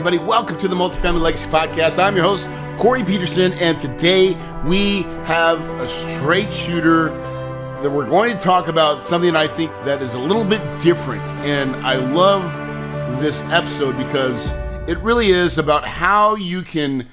everybody. Welcome to the Multifamily Legacy Podcast. I'm your host, Corey Peterson, and today we have a straight shooter that we're going to talk about something I think that is a little bit different. And I love this episode because it really is about how you can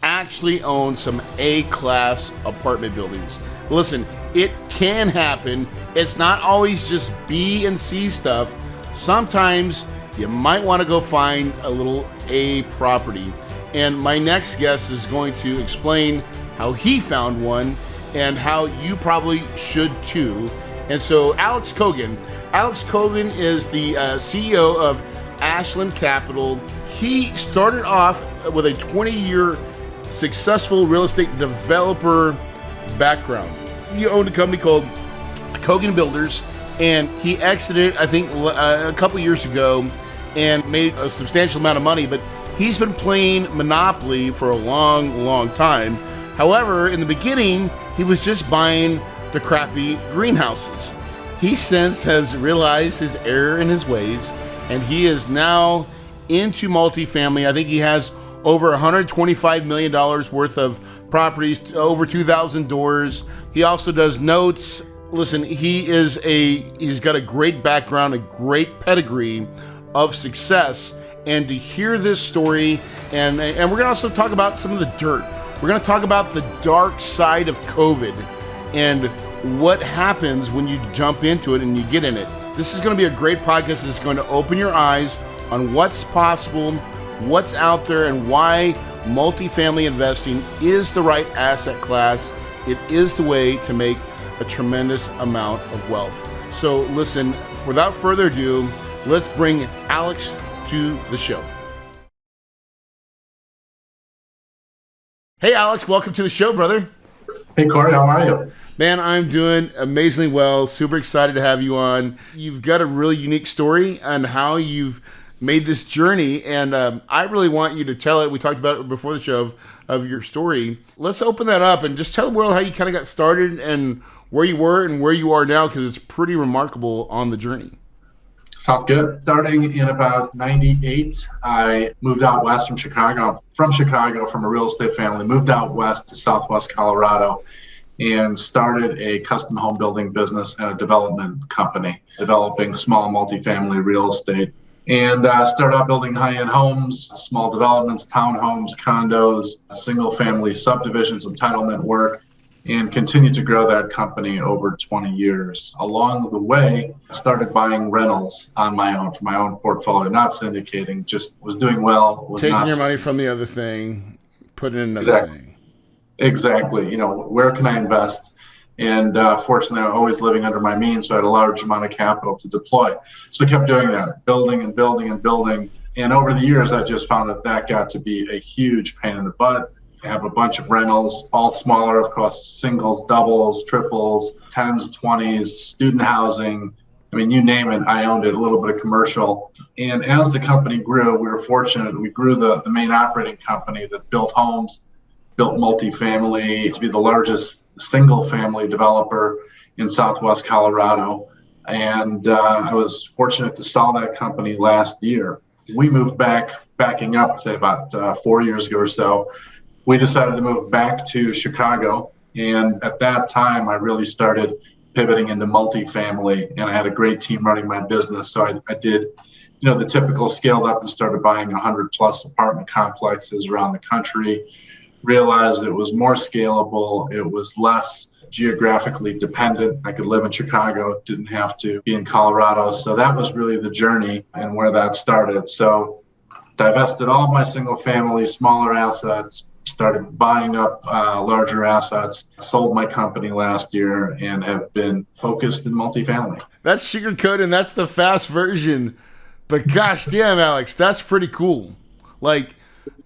actually own some A-class apartment buildings. Listen, it can happen. It's not always just B and C stuff. Sometimes you might want to go find a little A property. And my next guest is going to explain how he found one and how you probably should too. And so Alix Kogan is the CEO of Ashland Capital. He started off with a 20-year successful real estate developer background. He owned a company called Kogan Builders, and he exited, I think, a couple years ago and made a substantial amount of money, but he's been playing Monopoly for a long time. However, in the beginning, he was just buying the crappy greenhouses. He since has realized his error in his ways, and he is now into multifamily. I think he has over $125 million worth of properties, over 2,000 doors. He also does notes. Listen, he's got a great background, a great pedigree of success. And to hear this story, and we're going to also talk about some of the dirt. We're going to talk about the dark side of COVID and what happens when you jump into it and you get in it. This is going to be a great podcast that's going to open your eyes on what's possible, what's out there, and why multifamily investing is the right asset class. It is the way to make a tremendous amount of wealth. So listen, without further ado, let's bring Alix to the show. Hey Alix, welcome to the show, brother. Hey Corey, how are you? Man, I'm doing amazingly well. Super excited to have you on. You've got a really unique story on how you've made this journey, and I really want you to tell it. We talked about it before the show of your story. Let's open that up and just tell the world how you kind of got started and where you were and where you are now, because it's pretty remarkable on the journey. Sounds good. Starting in about 98, I moved out west from Chicago. From a real estate family, moved out west to Southwest Colorado and started a custom home building business and a development company, developing small multifamily real estate. And started out building high-end homes, small developments, townhomes, condos, single-family subdivisions, entitlement work, and continued to grow that company over 20 years. Along the way, I started buying rentals on my own, for my own portfolio, not syndicating, just was doing well. Taking your money from the other thing, putting in another thing. Exactly. You know, where can I invest? And fortunately, I'm always living under my means, so I had a large amount of capital to deploy. So I kept doing that, building and building and building. And over the years, I just found that got to be a huge pain in the butt. I have a bunch of rentals, all smaller, of course, singles, doubles, triples, 10s, 20s, student housing. I mean, you name it, I owned it, a little bit of commercial. And as the company grew, we were fortunate. We grew the main operating company that built homes, built multifamily to be the largest single family developer in Southwest Colorado. And I was fortunate to sell that company last year. We moved backing up, say about 4 years ago or so. We decided to move back to Chicago. And at that time, I really started pivoting into multifamily, and I had a great team running my business. So I did, the typical, scaled up and started buying 100 plus apartment complexes around the country. Realized it was more scalable. It was less geographically dependent. I could live in Chicago, didn't have to be in Colorado. So that was really the journey and where that started. So divested all of my single family, smaller assets, started buying up larger assets, sold my company last year, and have been focused in multifamily. That's sugarcoat, and that's the fast version. But gosh damn, Alix, that's pretty cool. Like,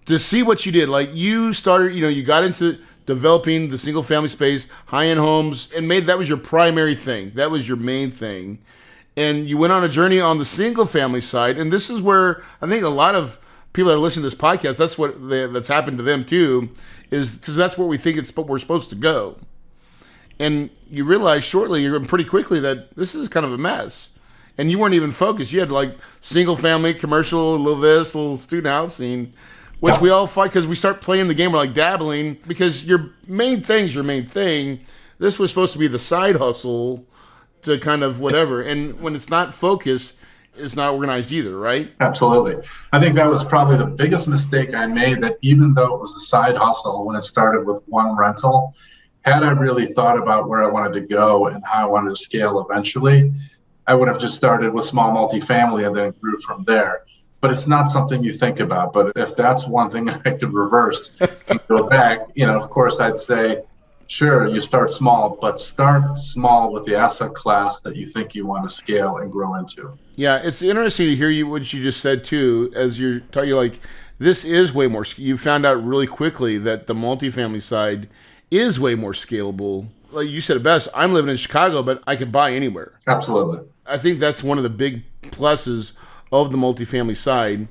to see what you did, like you started, you got into developing the single family space, high-end homes, and that was your primary thing. That was your main thing. And you went on a journey on the single family side. And this is where I think a lot of people that are listening to this podcast, that's happened to them too, is because that's where we think we're supposed to go. And you realize shortly, pretty quickly, that this is kind of a mess. And you weren't even focused. You had like single family, commercial, a little this, a little student housing, which we all fight because we start playing the game. We're like dabbling because your main thing's your main thing. This was supposed to be the side hustle to kind of whatever. And when it's not focused, it's not organized either, right? Absolutely. I think that was probably the biggest mistake I made, that even though it was a side hustle when it started with one rental, had I really thought about where I wanted to go and how I wanted to scale eventually, I would have just started with small multifamily and then grew from there. But it's not something you think about. But if that's one thing I could reverse and go back, of course, I'd say, sure, you start small, but start small with the asset class that you think you want to scale and grow into. Yeah, it's interesting to hear what you just said too, as you're talking like this is way more, you found out really quickly that the multifamily side is way more scalable. Like you said it best, I'm living in Chicago, but I can buy anywhere. Absolutely. I think that's one of the big pluses of the multifamily side.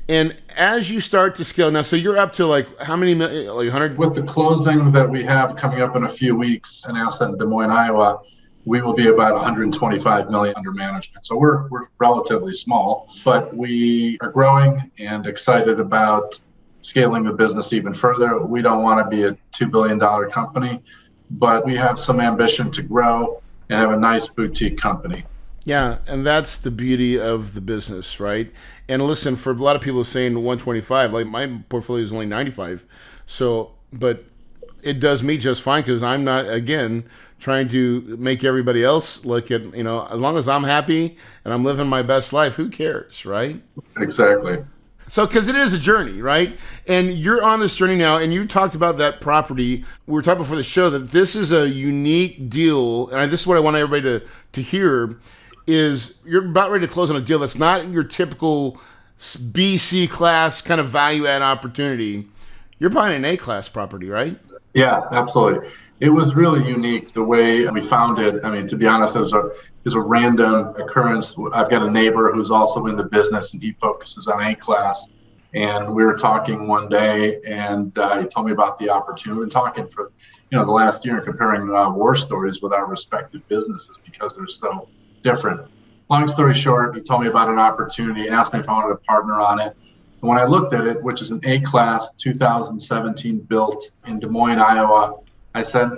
And as you start to scale now, so you're up to like how many, like 100? With the closing that we have coming up in a few weeks, an asset in Des Moines, Iowa, we will be about 125 million under management. So we're relatively small, but we are growing and excited about scaling the business even further. We don't want to be a $2 billion company, but we have some ambition to grow and have a nice boutique company. Yeah, and that's the beauty of the business, right? And listen, for a lot of people saying 125, like my portfolio is only 95. So, but it does me just fine because I'm not, again, trying to make everybody else look at, as long as I'm happy and I'm living my best life, who cares, right? Exactly. So, because it is a journey, right? And you're on this journey now, and you talked about that property. We were talking before the show that this is a unique deal, and this is what I want everybody to hear, is you're about ready to close on a deal that's not your typical BC class kind of value add opportunity. You're buying an A-class property, right? Yeah, absolutely. It was really unique the way we found it. I mean, to be honest, it was a random occurrence. I've got a neighbor who's also in the business, and he focuses on A-class. And we were talking one day, and he told me about the opportunity. We've been talking for the last year, comparing war stories with our respective businesses because they're so different. Long story short, he told me about an opportunity, asked me if I wanted to partner on it. And when I looked at it, which is an A-class 2017 built in Des Moines, Iowa, I said,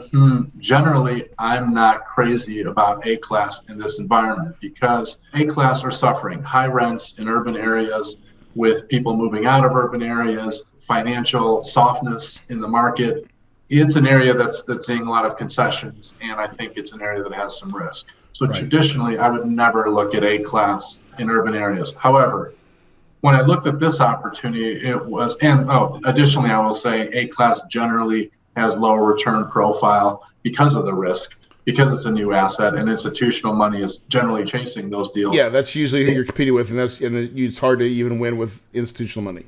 generally, I'm not crazy about A-class in this environment because A-class are suffering high rents in urban areas with people moving out of urban areas, financial softness in the market. It's an area that's seeing a lot of concessions, and I think it's an area that has some risk. So Traditionally, I would never look at A-class in urban areas. However, when I looked at this opportunity, it was, additionally, I will say A-class generally has lower return profile because of the risk, because it's a new asset and institutional money is generally chasing those deals. Yeah, that's usually who you're competing with, and it's hard to even win with institutional money.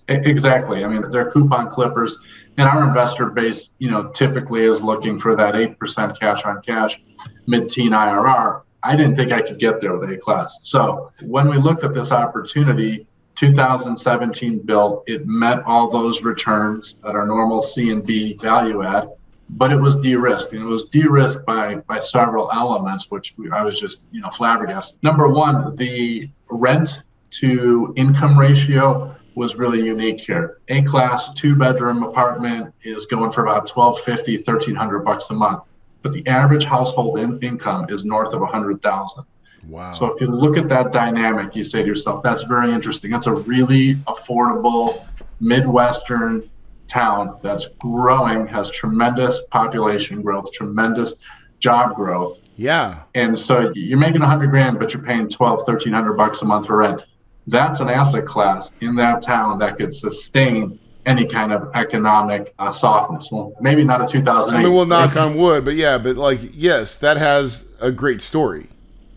Exactly. I mean, they're coupon clippers, and our investor base, typically is looking for that 8% cash on cash, mid-teen IRR. I didn't think I could get there with A-class. So when we looked at this opportunity, 2017 built, it met all those returns at our normal C and B value add, but it was de-risked, and it was de-risked by several elements, which I was just flabbergasted. Number one, the rent to income ratio was really unique here. A-class 2-bedroom apartment is going for about $1,250, $1,300 a month, but the average household income is north of $100,000. Wow. So if you look at that dynamic, you say to yourself, that's very interesting. That's a really affordable Midwestern town that's growing, has tremendous population growth, tremendous job growth. Yeah. And so you're making $100,000, but you're paying $1,200-$1,300 a month for rent. That's an asset class in that town that could sustain any kind of economic softness. Well, maybe not a 2008. I mean, we'll knock on wood, but yes, that has a great story.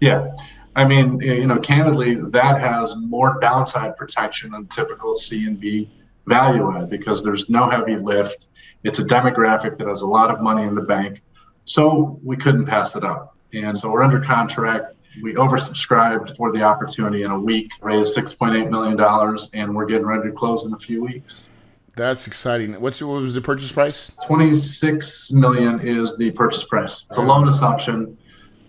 Yeah. I mean, candidly, that has more downside protection than typical C and B value add because there's no heavy lift. It's a demographic that has a lot of money in the bank. So we couldn't pass it up. And so we're under contract. We oversubscribed for the opportunity in a week, raised $6.8 million, and we're getting ready to close in a few weeks. That's exciting. What was the purchase price? $26 million is the purchase price. It's a loan assumption.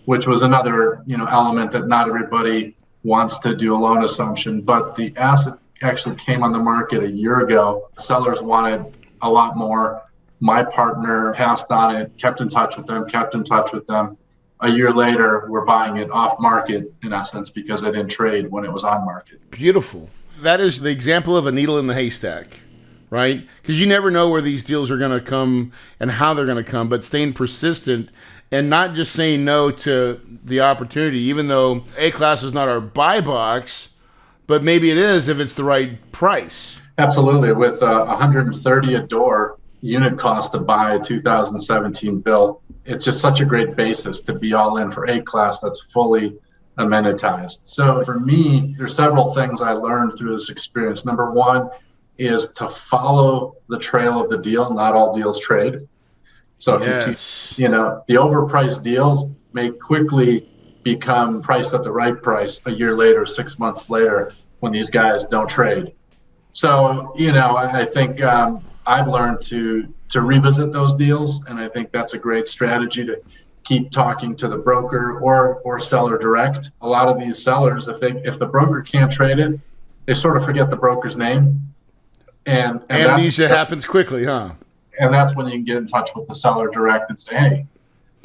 which was another, element that not everybody wants to do a loan assumption. But the asset actually came on the market a year ago. Sellers wanted a lot more. My partner passed on it, kept in touch with them. A year later, we're buying it off market, in essence, because they didn't trade when it was on market. Beautiful. That is the example of a needle in the haystack, right? Because you never know where these deals are going to come and how they're going to come, but staying persistent and not just saying no to the opportunity, even though A-class is not our buy box, but maybe it is if it's the right price. Absolutely. With 130 a door unit cost to buy a 2017 build, it's just such a great basis to be all in for A-class that's fully amenitized. So for me, there's several things I learned through this experience. Number one is to follow the trail of the deal. Not all deals trade. So if you keep, the overpriced deals may quickly become priced at the right price a year later, 6 months later, when these guys don't trade. So, I think I've learned to revisit those deals, and I think that's a great strategy to keep talking to the broker or seller direct. A lot of these sellers, if the broker can't trade it, they sort of forget the broker's name. And amnesia happens quickly, huh? And that's when you can get in touch with the seller direct and say, hey,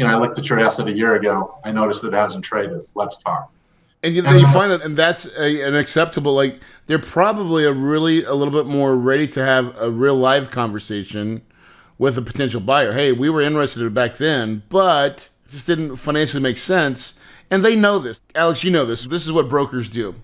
I looked at your asset a year ago. I noticed it hasn't traded. Let's talk. And you find that, and that's an acceptable, like, they're probably a little bit more ready to have a real live conversation with a potential buyer. Hey, we were interested in it back then, but it just didn't financially make sense. And they know this. Alex, you know this. This is what brokers do.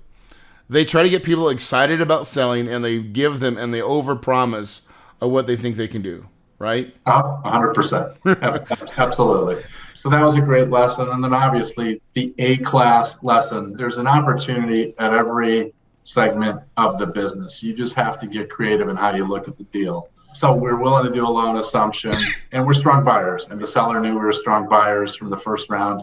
They try to get people excited about selling, and they give them, and they overpromise of what they think they can do, right? 100%. Absolutely. So that was a great lesson. And then obviously the A-class lesson, there's an opportunity at every segment of the business. You just have to get creative in how you look at the deal. So we're willing to do a loan assumption, and we're strong buyers. And the seller knew we were strong buyers from the first round.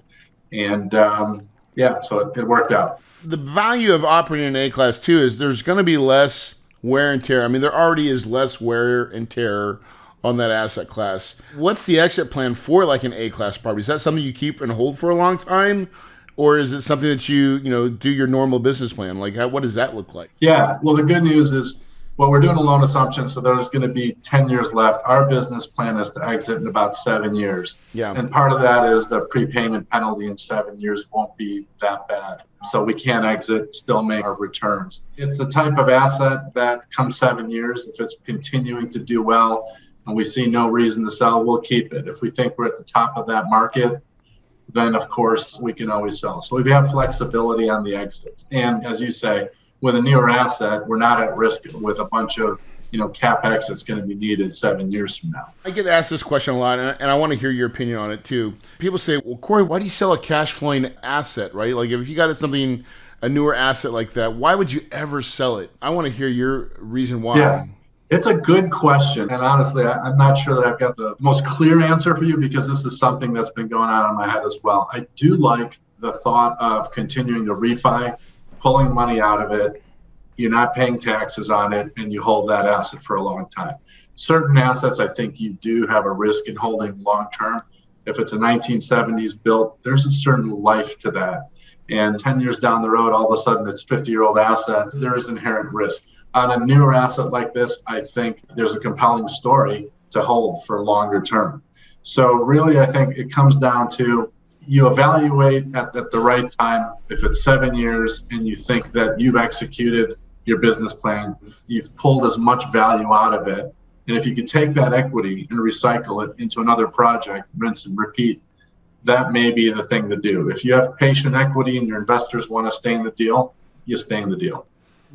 And so it worked out. The value of operating in A-class too is there's going to be less wear and tear. I mean, there already is less wear and tear on that asset class. What's the exit plan for like an A-class property? Is that something you keep and hold for a long time? Or is it something that you do your normal business plan? Like, what does that look like? Yeah, well, the good news is, we're doing a loan assumption, so there's going to be 10 years left. Our business plan is to exit in about 7 years. Yeah. And part of that is the prepayment penalty in 7 years won't be that bad. So we can exit, still make our returns. It's the type of asset that come 7 years, if it's continuing to do well and we see no reason to sell, we'll keep it. If we think we're at the top of that market, then of course we can always sell. So we have flexibility on the exit. And as you say, with a newer asset, we're not at risk with a bunch of CapEx that's going to be needed 7 years from now. I get asked this question a lot, and I want to hear your opinion on it too. People say, well, Corey, why do you sell a cash flowing asset, right? Like if you got something, a newer asset like that, why would you ever sell it? I want to hear your reason why. Yeah. It's a good question. And honestly, I'm not sure that I've got the most clear answer for you, because this is something that's been going on in my head as well. I do like the thought of continuing to refi, pulling money out of it. You're not paying taxes on it, and you hold that asset for a long time. Certain assets, I think you do have a risk in holding long term. If it's a 1970s built, there's a certain life to that. And 10 years down the road, all of a sudden it's a 50-year-old asset. There is inherent risk. On a newer asset like this, I think there's a compelling story to hold for longer term. So really, I think it comes down to you evaluate at the right time. If it's 7 years and you think that you've executed your business plan, you've pulled as much value out of it. And if you could take that equity and recycle it into another project, rinse and repeat, that may be the thing to do. If you have patient equity and your investors want to stay in the deal, you stay in the deal.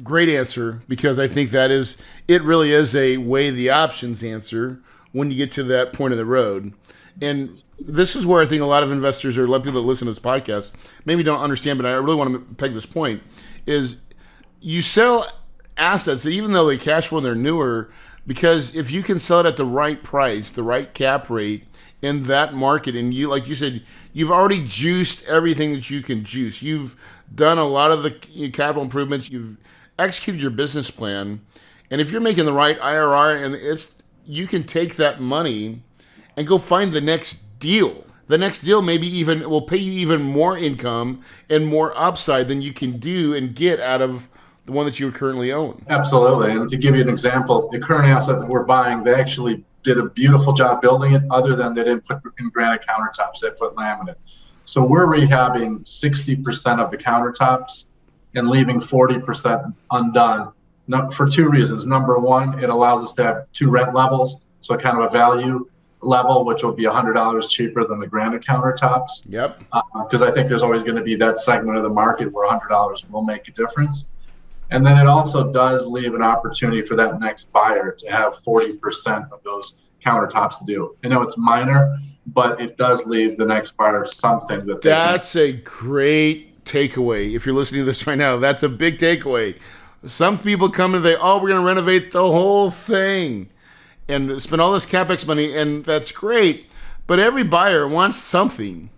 Great answer, because I think it really is a weigh the options answer when you get to that point of the road. And this is where I think a lot of investors, or a lot of people that listen to this podcast, maybe don't understand, but I really want to peg this point, is you sell assets that even though they cash flow and they're newer, because if you can sell it at the right price, the right cap rate in that market, and you, like you said, you've already juiced everything that you can juice. You've done a lot of the capital improvements. You've executed your business plan. And if you're making the right IRR, and you can take that money and go find the next deal. the next deal maybe even will pay you even more income and more upside than you can do and get out of the one that you currently own. Absolutely. And to give you an example, the current asset that we're buying, they actually did a beautiful job building it, other than they didn't put in granite countertops, they put laminate. So we're rehabbing 60% of the countertops and leaving 40% undone, for two reasons. Number one, it allows us to have two rent levels, so kind of a value level, which will be $100 cheaper than the granite countertops. Yep. Because I think there's always going to be that segment of the market where $100 will make a difference. And then it also does leave an opportunity for that next buyer to have 40% of those countertops to do. I know it's minor, but it does leave the next buyer something that they That's a great takeaway. If you're listening to this right now, that's a big takeaway. Some people come and they, we're going to renovate the whole thing and spend all this CapEx money, and that's great. But every buyer wants something.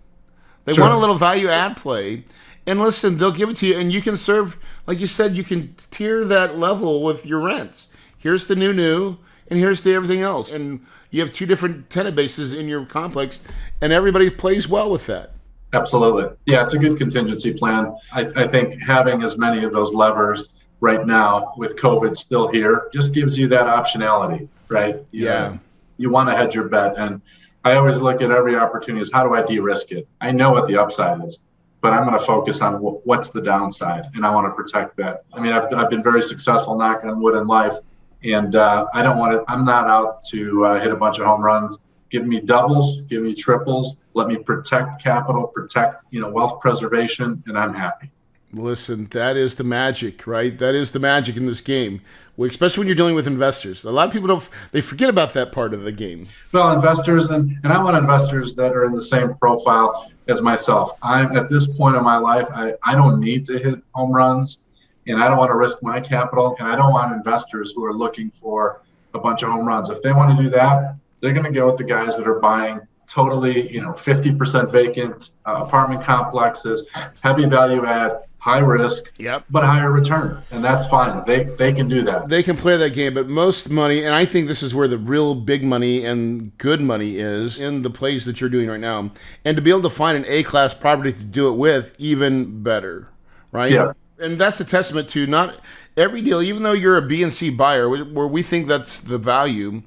They Sure. want a little value add play. And listen, they'll give it to you, and you can serve, like you said, you can tier that level with your rents. Here's the new, and here's the everything else. And you have two different tenant bases in your complex, and everybody plays well with that. Absolutely. Yeah, it's a good contingency plan. I think having as many of those levers right now with COVID still here just gives you that optionality, right? You want to hedge your bet. And I always look at every opportunity as, how do I de-risk it? I know what the upside is, but I'm going to focus on what's the downside, and I want to protect that. I mean, I've been very successful, knock on wood, in life, and I'm not out to hit a bunch of home runs. Give me doubles, give me triples, let me protect capital, protect wealth preservation, and I'm happy. Listen, that is the magic, right? That is the magic in this game, especially when you're dealing with investors. A lot of people they forget about that part of the game. Well, investors, and I want investors that are in the same profile as myself. I'm at this point in my life, I don't need to hit home runs, and I don't want to risk my capital, and I don't want investors who are looking for a bunch of home runs. If they want to do that, they're going to go with the guys that are buying totally, 50% vacant apartment complexes, heavy value add, high risk, yep, but higher return, and that's fine. They can do that. They can play that game, but most money, and I think this is where the real big money and good money is, in the plays that you're doing right now. And to be able to find an A-class property to do it with, even better, right? Yeah. And that's a testament to not every deal, even though you're a B and C buyer, where we think that's the value,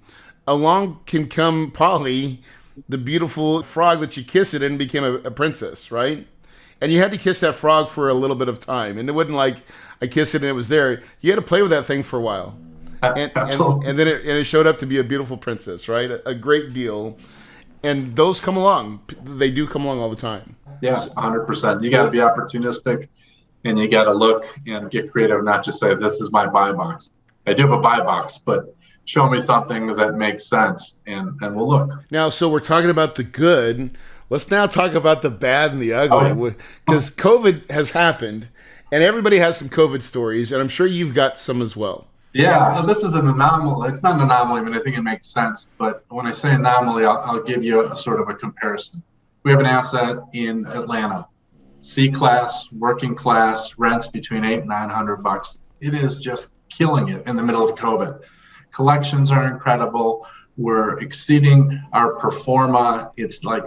along can come Polly, the beautiful frog that you kiss it and became a princess, right? And you had to kiss that frog for a little bit of time. And it wasn't like I kissed it and it was there. You had to play with that thing for a while. And then it showed up to be a beautiful princess, right? A great deal. And those come along. They do come along all the time. Yeah, 100%. You got to be opportunistic, and you got to look and get creative, not just say, this is my buy box. I do have a buy box, but show me something that makes sense, and we'll look. Now, so we're talking about the good. Let's now talk about the bad and the ugly, because COVID has happened, and everybody has some COVID stories, and I'm sure you've got some as well. Yeah, well, this is an anomaly. It's not an anomaly, but I think it makes sense. But when I say anomaly, I'll give you a sort of a comparison. We have an asset in Atlanta, C-class, working class, rents between $800 and $900. It is just killing it in the middle of COVID. Collections are incredible. We're exceeding our pro forma. It's like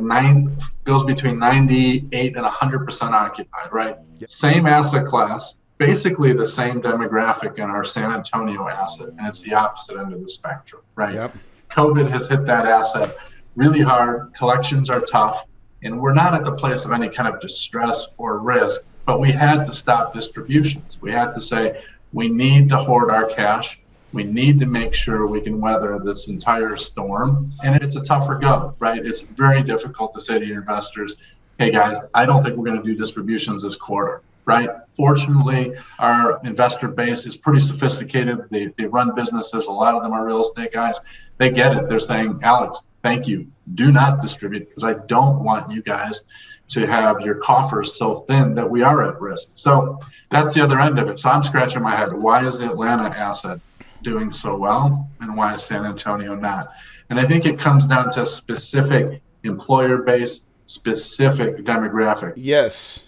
goes between 98 and 100% occupied, right? Yep. Same asset class, basically the same demographic in our San Antonio asset, and it's the opposite end of the spectrum, right? Yep. COVID has hit that asset really hard. Collections are tough, and we're not at the place of any kind of distress or risk, but we had to stop distributions. We had to say, we need to hoard our cash. We need to make sure we can weather this entire storm. And it's a tougher go, right? It's very difficult to say to your investors, hey guys, I don't think we're going to do distributions this quarter, right? Fortunately, our investor base is pretty sophisticated. They run businesses. A lot of them are real estate guys. They get it. They're saying, Alex, thank you. Do not distribute, because I don't want you guys to have your coffers so thin that we are at risk. So that's the other end of it. So I'm scratching my head. Why is the Atlanta asset doing so well, and why is San Antonio not? And I think it comes down to specific employer-based, specific demographic. Yes,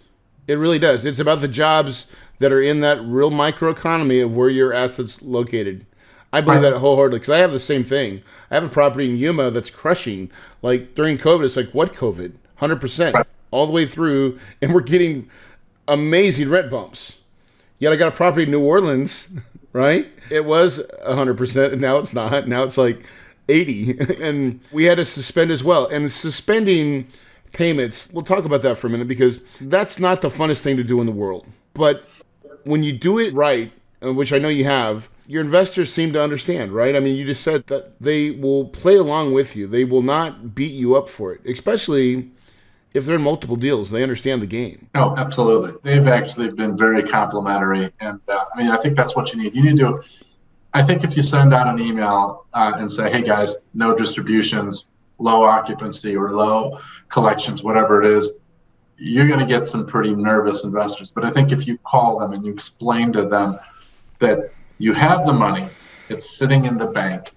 it really does. It's about the jobs that are in that real microeconomy of where your asset's located. I believe that wholeheartedly, because I have the same thing. I have a property in Yuma that's crushing. Like during COVID, it's like, what COVID? 100% all the way through, and we're getting amazing rent bumps. Yet I got a property in New Orleans, right? It was 100%, and now it's not. Now it's like 80, and we had to suspend as well. And suspending payments, we'll talk about that for a minute, because that's not the funnest thing to do in the world. But when you do it right, which I know you have, your investors seem to understand, right? I mean, you just said that they will play along with you. They will not beat you up for it, especially if they're in multiple deals. They understand the game. Oh, absolutely. They've actually been very complimentary. And I think that's what you need. You need to, I think if you send out an email and say, hey guys, no distributions, low occupancy or low collections, whatever it is, you're going to get some pretty nervous investors. But I think if you call them and you explain to them that you have the money, it's sitting in the bank,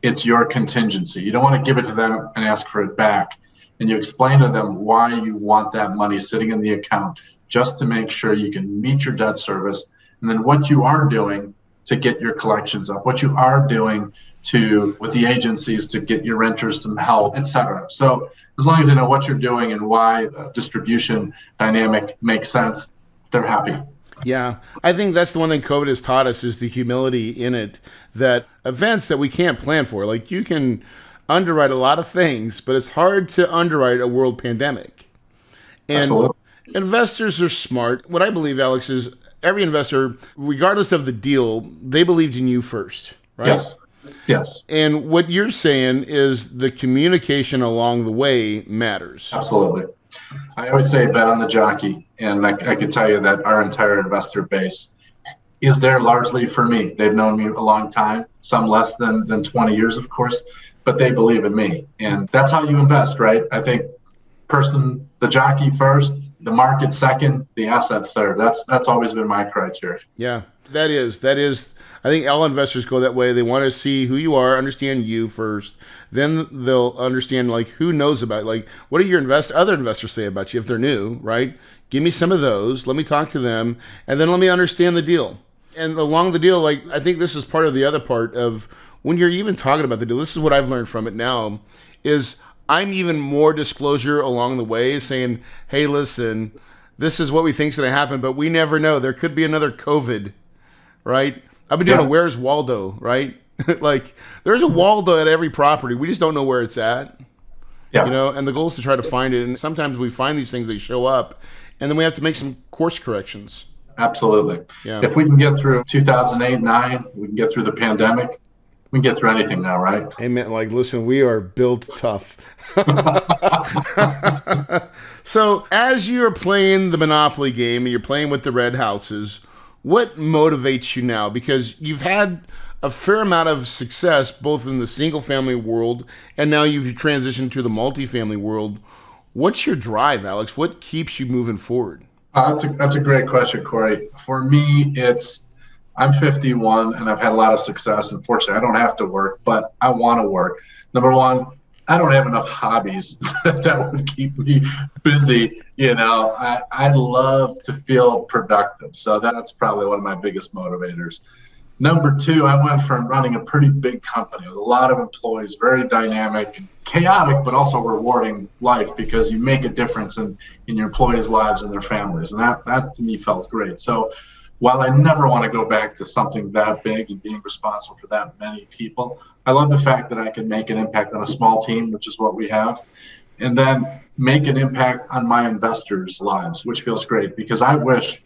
it's your contingency. You don't want to give it to them and ask for it back. And you explain to them why you want that money sitting in the account, just to make sure you can meet your debt service. And then what you are doing to get your collections up, what you are doing with the agencies to get your renters some help, et cetera. So as long as they know what you're doing and why the distribution dynamic makes sense, they're happy. Yeah, I think that's the one thing COVID has taught us, is the humility in it, that events that we can't plan for, like you can underwrite a lot of things, but it's hard to underwrite a world pandemic. And Absolutely. Investors are smart. What I believe, Alex, is every investor, regardless of the deal, they believed in you first, right? Yes. And what you're saying is the communication along the way matters. Absolutely. I always say bet on the jockey, and I can tell you that our entire investor base is there largely for me. They've known me a long time, some less than 20 years, of course, but they believe in me. And that's how you invest, right? I think the jockey first, the market second, the asset third. That's always been my criteria. Yeah, that is. I think all investors go that way. They want to see who you are, understand you first. Then they'll understand, like, who knows about, like, what do your other investors say about you if they're new, right? Give me some of those. Let me talk to them, and then let me understand the deal. And along the deal, like, I think this is part of the other part of when you're even talking about the deal. This is what I've learned from it now, is I'm even more disclosure along the way, saying, hey, listen, this is what we think is going to happen, but we never know. There could be another COVID, right? I've been doing a Where's Waldo, right? Like, there's a Waldo at every property. We just don't know where it's at. Yeah. You know, and the goal is to try to find it. And sometimes we find these things, they show up, and then we have to make some course corrections. Absolutely. Yeah. If we can get through 2008, 9, we can get through the pandemic. We can get through anything now, right? Hey, man, like, listen, we are built tough. So as you're playing the Monopoly game and you're playing with the red houses, what motivates you now? Because you've had a fair amount of success both in the single family world and now you've transitioned to the multifamily world. What's your drive, Alex? What keeps you moving forward? That's a great question, Corey. For me, I'm 51 and I've had a lot of success. Unfortunately, I don't have to work, but I want to work. Number one, I don't have enough hobbies that would keep me busy. You know, I love to feel productive. So that's probably one of my biggest motivators. Number two, I went from running a pretty big company with a lot of employees, very dynamic and chaotic, but also rewarding life because you make a difference in your employees' lives and their families. And that to me felt great. So while I never want to go back to something that big and being responsible for that many people, I love the fact that I can make an impact on a small team, which is what we have, and then make an impact on my investors' lives, which feels great because I wish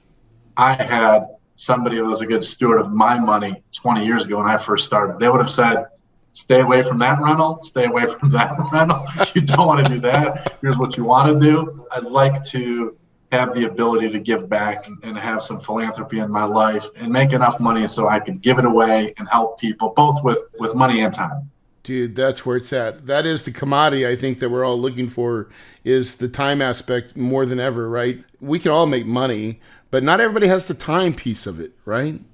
I had somebody who was a good steward of my money 20 years ago when I first started. They would have said, stay away from that rental, stay away from that rental. You don't want to do that. Here's what you want to do. I'd like to have the ability to give back and have some philanthropy in my life and make enough money so I could give it away and help people, both with money and time. Dude, that's where it's at. That is the commodity I think that we're all looking for, is the time aspect more than ever, right? We can all make money, but not everybody has the time piece of it, right? And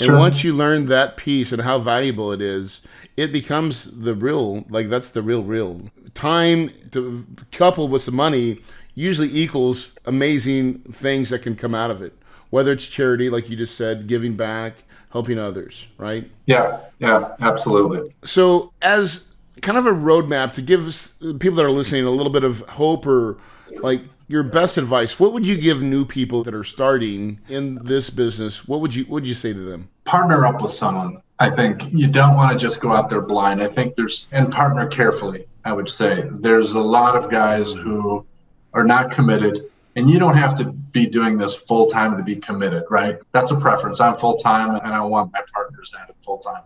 Sure. Once you learn that piece and how valuable it is, it becomes the real, like that's the real. Time to couple with some money usually equals amazing things that can come out of it. Whether it's charity, like you just said, giving back, helping others, right? Yeah, absolutely. So as kind of a roadmap to give people that are listening a little bit of hope, or like your best advice. What would you give new people that are starting in this business? What would you say to them? Partner up with someone. I think you don't want to just go out there blind. I think and partner carefully, I would say. There's a lot of guys who are not committed, and you don't have to be doing this full time to be committed, right? That's a preference. I'm full time, and I want my partners at it full time.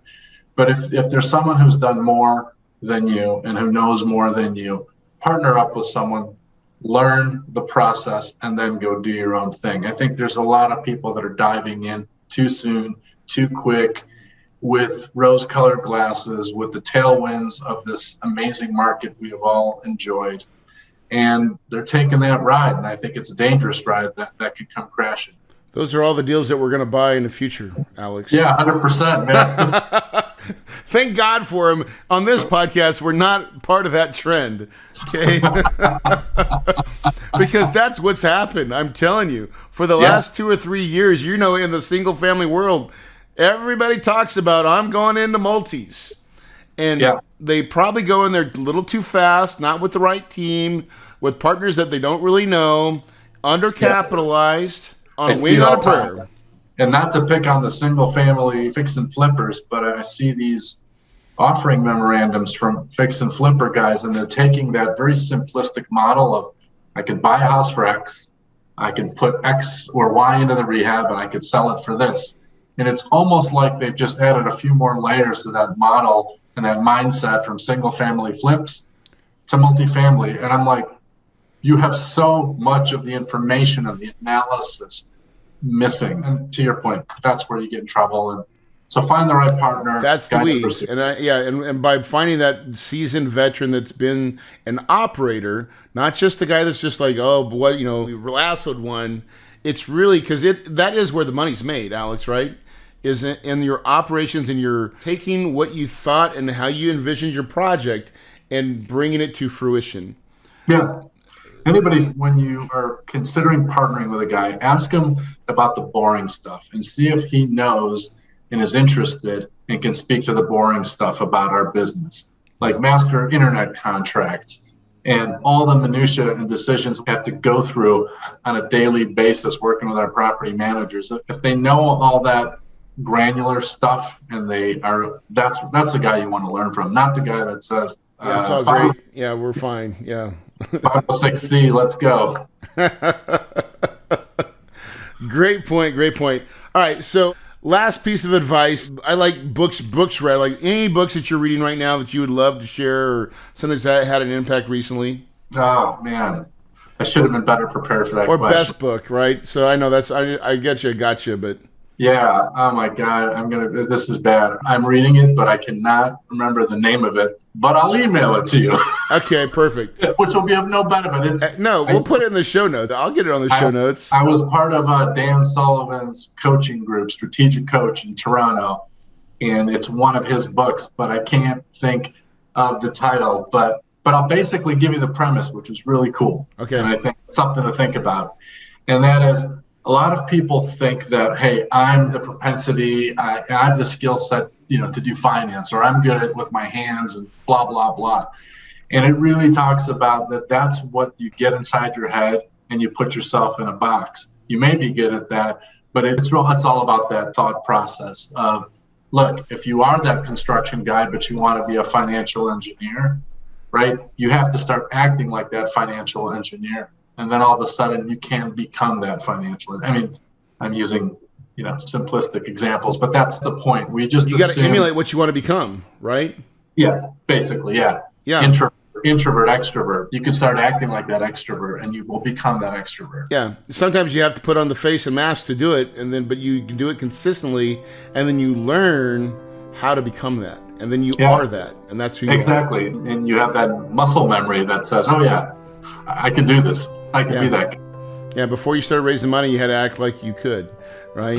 But if there's someone who's done more than you and who knows more than you, partner up with someone, learn the process, and then go do your own thing. I think there's a lot of people that are diving in too soon, too quick, with rose-colored glasses, with the tailwinds of this amazing market we have all enjoyed. And they're taking that ride, and I think it's a dangerous ride that could come crashing. Those are all the deals that we're going to buy in the future, Alex. Yeah, 100%, man. Thank God for him. On this podcast, we're not part of that trend, okay? Because that's what's happened. I'm telling you. For the last 2 or 3 years, in the single-family world, everybody talks about, I'm going into multis. And they probably go in there a little too fast, not with the right team, with partners that they don't really know, undercapitalized, on a wing on a prayer. And not to pick on the single family fix and flippers, but I see these offering memorandums from fix and flipper guys, and they're taking that very simplistic model of, I could buy a house for X, I can put X or Y into the rehab, and I could sell it for this. And it's almost like they've just added a few more layers to that model and that mindset from single family flips to multifamily. And I'm like, you have so much of the information and the analysis missing. And to your point, that's where you get in trouble. And so find the right partner. That's the weeds. And by finding that seasoned veteran that's been an operator, not just the guy that's just like, we lassoed one. It's really, because that is where the money's made, Alex, right? Is in your operations, and you're taking what you thought and how you envisioned your project and bringing it to fruition. Yeah. When you are considering partnering with a guy, ask him about the boring stuff and see if he knows and is interested and can speak to the boring stuff about our business, like master internet contracts and all the minutia and decisions we have to go through on a daily basis working with our property managers. If they know all that granular stuff, and that's the guy you want to learn from, not the guy that says, it's all great. Yeah, we're fine. Yeah. 506C, let's go. Great point. All right, so last piece of advice. I like books read. Like any books that you're reading right now that you would love to share, or something that had an impact recently? Oh, man. I should have been better prepared for that or question. Or best book, right? So I know I got you, but... Yeah. Oh my God. This is bad. I'm reading it, but I cannot remember the name of it, but I'll email it to you. Okay, perfect. Which will be of no benefit. We'll put it in the show notes. I'll get it on the show notes. I was part of Dan Sullivan's coaching group, Strategic Coach in Toronto, and it's one of his books, but I can't think of the title, but I'll basically give you the premise, which is really cool. Okay. And I think it's something to think about. And that is, a lot of people think that, hey, I'm the propensity, I have the skill set, to do finance, or I'm good at with my hands and blah, blah, blah. And it really talks about that's what you get inside your head and you put yourself in a box. You may be good at that, but it's all about that thought process of, look, if you are that construction guy, but you want to be a financial engineer, right? You have to start acting like that financial engineer. And then all of a sudden you can become that financial. I mean, I'm using, simplistic examples, but that's the point. You got to emulate what you want to become, right? Yes, basically, yeah. Yeah. Introvert, extrovert. You can start acting like that extrovert, and you will become that extrovert. Yeah. Sometimes you have to put on the face and mask to do it, but you can do it consistently, and then you learn how to become that, and then you are that, and that's who you are. Exactly. And you have that muscle memory that says, "Oh yeah, I can do this. I can be that guy." Yeah, before you started raising money, you had to act like you could, right?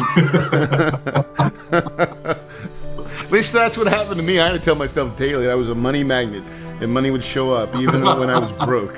At least that's what happened to me. I had to tell myself daily that I was a money magnet, and money would show up even when I was broke.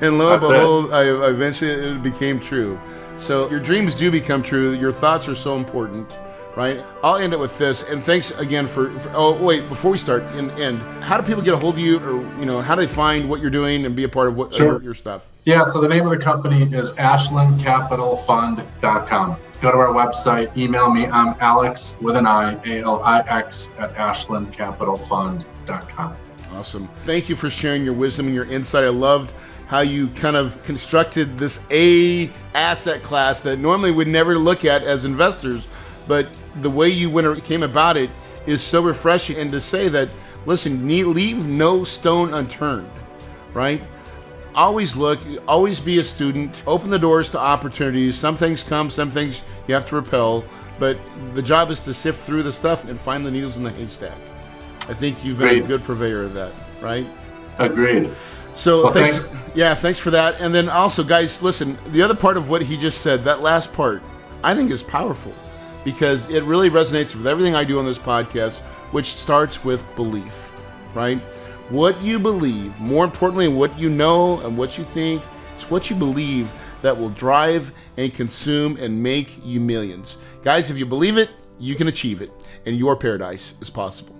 And lo and behold, I eventually it became true. So your dreams do become true. Your thoughts are so important, right? I'll end it with this, and thanks again oh wait, before we start and end, how do people get a hold of you, or how do they find what you're doing and be a part of what your stuff? Yeah, so the name of the company is ashlandcapitalfund.com. Go to our website, email me. I'm Alix with an I, ALIX at ashlandcapitalfund.com. Awesome. Thank you for sharing your wisdom and your insight. I loved how you kind of constructed this asset class that normally we'd never look at as investors, but the way you came about it is so refreshing. And to say that, listen, leave no stone unturned, right? Always look, always be a student, open the doors to opportunities. Some things come, some things you have to repel, but the job is to sift through the stuff and find the needles in the haystack. I think you've been a good purveyor of that, right? Agreed. So thanks. Yeah, thanks for that. And then also, guys, listen, the other part of what he just said, that last part, I think is powerful because it really resonates with everything I do on this podcast, which starts with belief, right? What you believe, more importantly, what you know and what you think, it's what you believe that will drive and consume and make you millions. Guys, if you believe it, you can achieve it, and your paradise is possible.